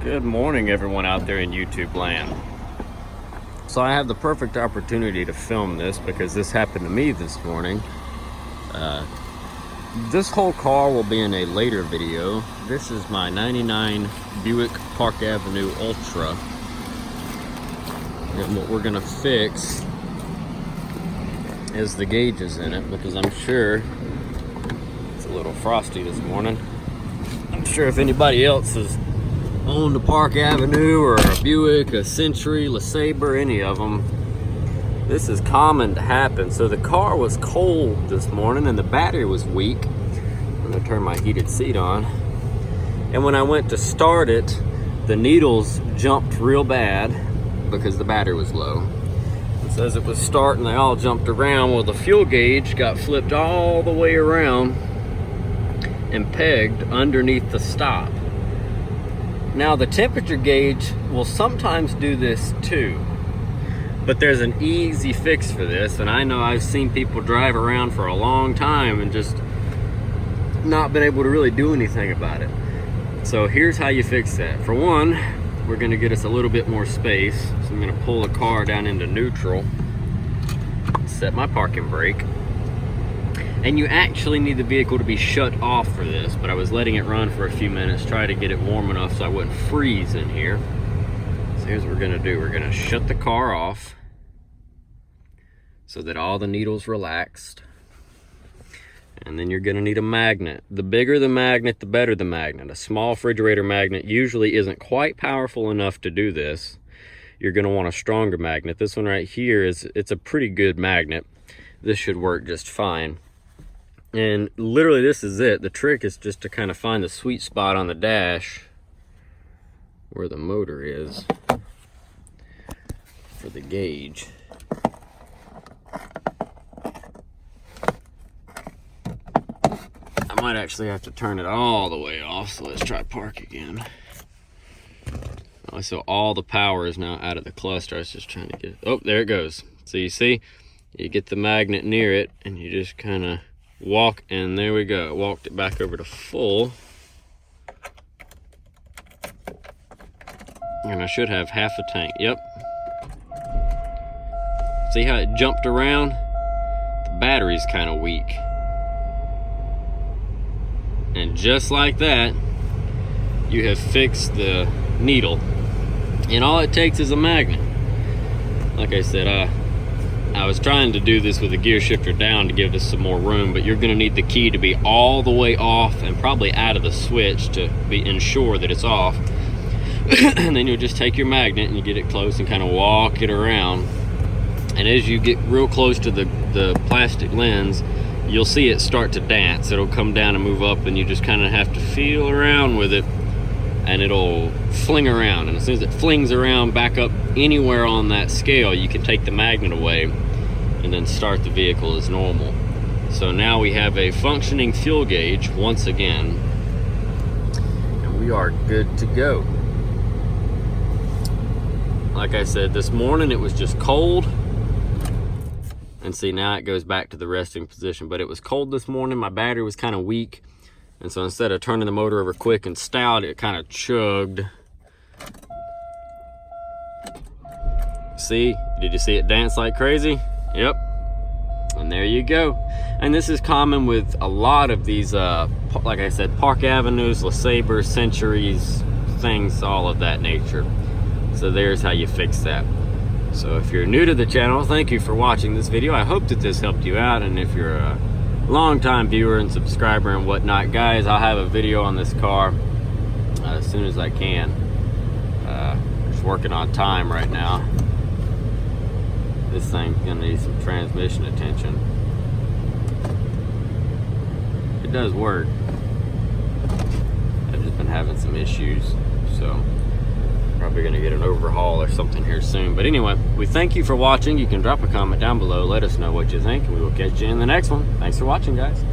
Good morning, everyone out there in YouTube land. So I have the perfect opportunity to film this because this happened to me this morning. This whole car will be in a later video. This is my 99 Buick Park Avenue Ultra. And what we're gonna fix is the gauges in it, because I'm sure it's a little frosty this morning. I'm sure if anybody else has owned a Park Avenue or a Buick, a Century, LeSabre, any of them, this is common to happen. So the car was cold this morning and the battery was weak. I'm gonna turn my heated seat on. And when I went to start it, the needles jumped real bad because the battery was low. And so as it was starting, they all jumped around. Well, the fuel gauge got flipped all the way around and pegged underneath the stop. Now the temperature gauge will sometimes do this too, but there's an easy fix for this, and I know I've seen people drive around for a long time and just not been able to really do anything about it. So here's how you fix that. For one, we're gonna get us a little bit more space. So I'm gonna pull the car down into neutral, set my parking brake. And you actually need the vehicle to be shut off for this, but I was letting it run for a few minutes, try to get it warm enough so I wouldn't freeze in here. So here's what we're gonna do. We're gonna shut the car off so that all the needles relaxed. And then you're gonna need a magnet. The bigger the magnet, the better the magnet. A small refrigerator magnet usually isn't quite powerful enough to do this. You're gonna want a stronger magnet. This one right here it's a pretty good magnet. This should work just fine. And literally this is it. The trick is just to kind of find the sweet spot on the dash where the motor is for the gauge. I might actually have to turn it all the way off, so let's try park again. So all the power is now out of the cluster. I was just trying to get it. Oh, there it goes. So you see, you get the magnet near it and you just kind of walk, and there we go. Walked it back over to full, and I should have half a tank. Yep. See how it jumped around? The battery's kind of weak, and just like that, you have fixed the needle. And all it takes is a magnet. Like I said, I was trying to do this with the gear shifter down to give us some more room, but you're gonna need the key to be all the way off and probably out of the switch to ensure that it's off. And then you'll just take your magnet and you get it close and kind of walk it around. And as you get real close to the plastic lens, you'll see it start to dance. It'll come down and move up, and you just kind of have to feel around with it, and it'll fling around. And as soon as it flings around back up anywhere on that scale, you can take the magnet away and then start the vehicle as normal. So now we have a functioning fuel gauge once again, and we are good to go. Like I said, this morning it was just cold, and see, now it goes back to the resting position, but it was cold this morning. My battery was kind of weak, and so instead of turning the motor over quick and stout, it kind of chugged. See, did you see it dance like crazy? Yep. And there you go. And this is common with a lot of these, like I said, Park Avenues, LeSabre, Centuries, things, all of that nature. So there's how you fix that. So if you're new to the channel, thank you for watching this video. I hope that this helped you out. And if you're a long-time viewer and subscriber and whatnot, guys, I'll have a video on this car as soon as I can. Just working on time right now. This thing's gonna need some transmission attention. It does work. I've just been having some issues, so probably gonna get an overhaul or something here soon. But anyway, we thank you for watching. You can drop a comment down below, let us know what you think, and we will catch you in the next one. Thanks for watching, guys.